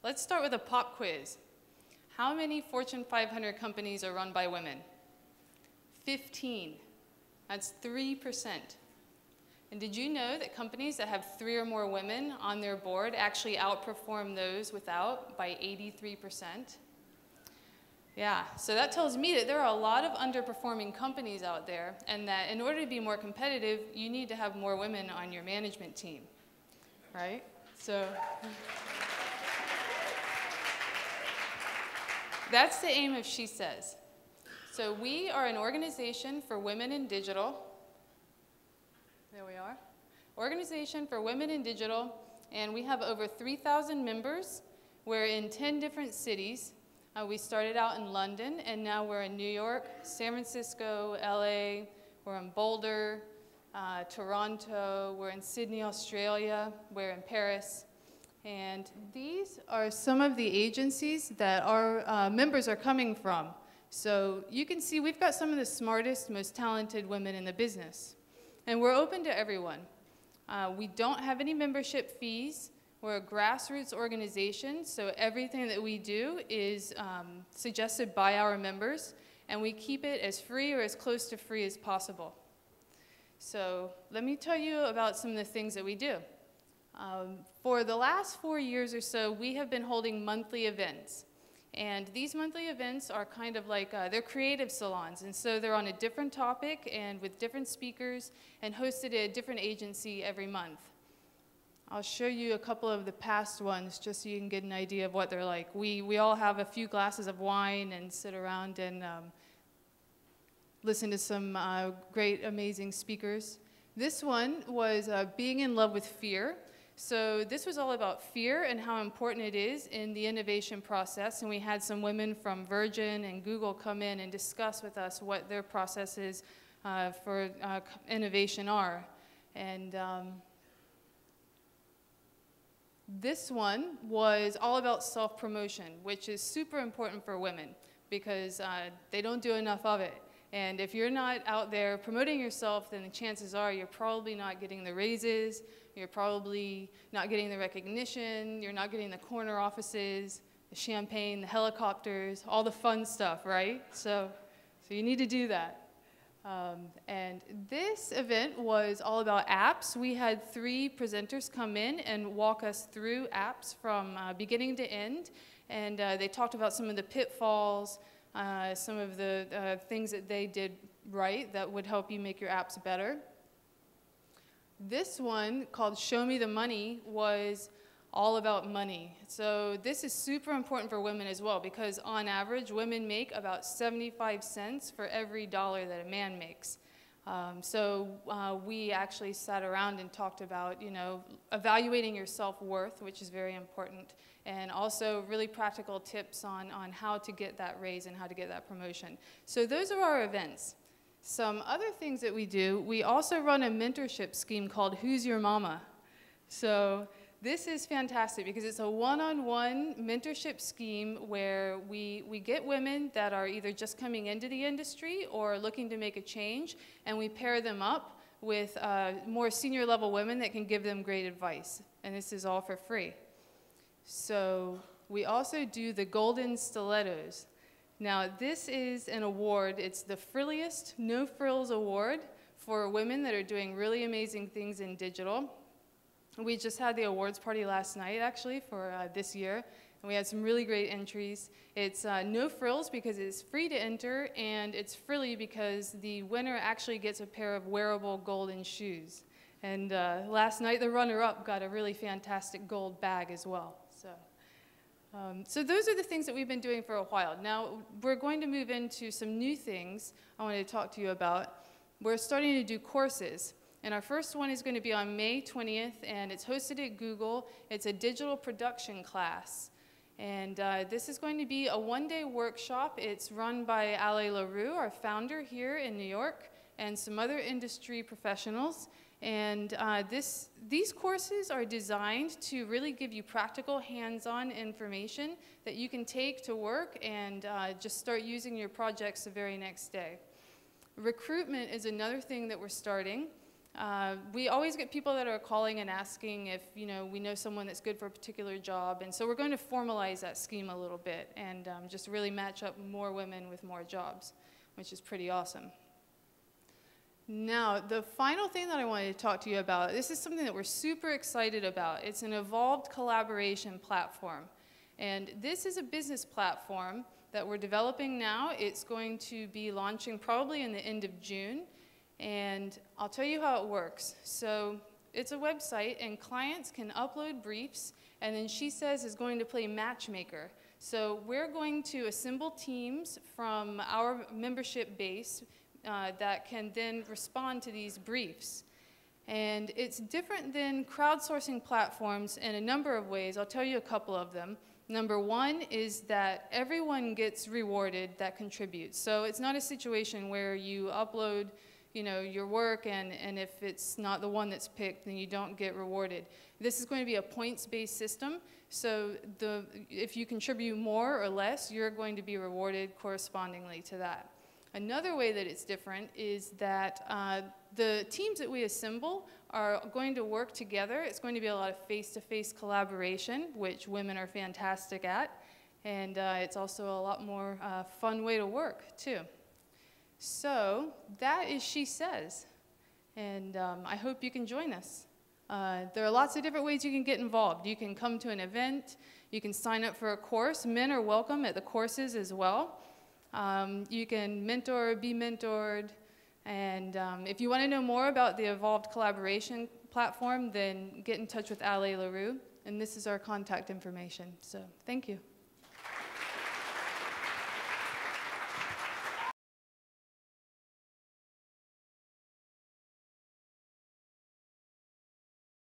Let's start with a pop quiz. How many Fortune 500 companies are run by women? 15. That's 3%. And did you know that companies that have 3 or more women on their board actually outperform those without by 83%? Yeah, so that tells me that there are a lot of underperforming companies out there, and that in order to be more competitive, you need to have more women on your management team, right? So that's the aim of SheSays. So we are an organization for women in digital. There we are. Organization for Women in Digital, and we have over 3,000 members. We're in 10 different cities. We started out in London, and now we're in New York, San Francisco, LA, we're in Boulder, Toronto, we're in Sydney, Australia, we're in Paris. And these are some of the agencies that our members are coming from. So you can see we've got some of the smartest, most talented women in the business. And we're open to everyone. We don't have any membership fees. We're a grassroots organization, so everything that we do is suggested by our members, and we keep it as free or as close to free as possible. So let me tell you about some of the things that we do. For the last 4 years or so, we have been holding monthly events. And these monthly events are kind of like, they're creative salons. And so they're on a different topic and with different speakers and hosted at a different agency every month. I'll show you a couple of the past ones just so you can get an idea of what they're like. We all have a few glasses of wine and sit around and listen to some great, amazing speakers. This one was Being in Love with Fear. So this was all about fear and how important it is in the innovation process, and we had some women from Virgin and Google come in and discuss with us what their processes for innovation are. And this one was all about self-promotion, which is super important for women because they don't do enough of it. And if you're not out there promoting yourself, then the chances are you're probably not getting the raises, you're probably not getting the recognition, you're not getting the corner offices, the champagne, the helicopters, all the fun stuff, right? So you need to do that. And this event was all about apps. We had 3 presenters come in and walk us through apps from beginning to end. And they talked about some of the pitfalls, some of the things that they did right that would help you make your apps better. This one, called Show Me the Money, was all about money. So this is super important for women as well because on average, women make about 75 cents for every dollar that a man makes. We actually sat around and talked about, evaluating your self-worth, which is very important, and also really practical tips on how to get that raise and how to get that promotion. So those are our events. Some other things that we do, we also run a mentorship scheme called Who's Your Mama? So this is fantastic because it's a one-on-one mentorship scheme where we get women that are either just coming into the industry or looking to make a change, and we pair them up with more senior level women that can give them great advice. And this is all for free. So we also do the Golden Stilettos. Now, this is an award. It's the Frilliest No Frills Award for women that are doing really amazing things in digital. We just had the awards party last night, actually, for this year, and we had some really great entries. It's no frills because it's free to enter, and it's frilly because the winner actually gets a pair of wearable golden shoes. And last night, the runner-up got a really fantastic gold bag as well. So those are the things that we've been doing for a while. Now, we're going to move into some new things I wanted to talk to you about. We're starting to do courses. And our first one is going to be on May 20th, and it's hosted at Google. It's a digital production class. And this is going to be a one-day workshop. It's run by Ale LaRue, our founder here in New York, and some other industry professionals. And these courses are designed to really give you practical, hands-on information that you can take to work and just start using your projects the very next day. Recruitment is another thing that we're starting. We always get people that are calling and asking if, we know someone that's good for a particular job. And so we're going to formalize that scheme a little bit and just really match up more women with more jobs, which is pretty awesome. Now, the final thing that I wanted to talk to you about, this is something that we're super excited about. It's an evolved collaboration platform. And this is a business platform that we're developing now. It's going to be launching probably in the end of June. And I'll tell you how it works. So it's a website, and clients can upload briefs, and then SheSays is going to play matchmaker. So we're going to assemble teams from our membership base that can then respond to these briefs. And it's different than crowdsourcing platforms in a number of ways. I'll tell you a couple of them. Number one is that everyone gets rewarded that contributes. So it's not a situation where you upload your work, and if it's not the one that's picked, then you don't get rewarded. This is going to be a points-based system, so if you contribute more or less, you're going to be rewarded correspondingly to that. Another way that it's different is that the teams that we assemble are going to work together. It's going to be a lot of face-to-face collaboration, which women are fantastic at, and it's also a lot more fun way to work, too. So that is SheSays, and I hope you can join us. There are lots of different ways you can get involved. You can come to an event, you can sign up for a course. Men are welcome at the courses as well. You can mentor, be mentored, and if you want to know more about the Evolved Collaboration platform, then get in touch with Ale LaRue, and this is our contact information. So thank you.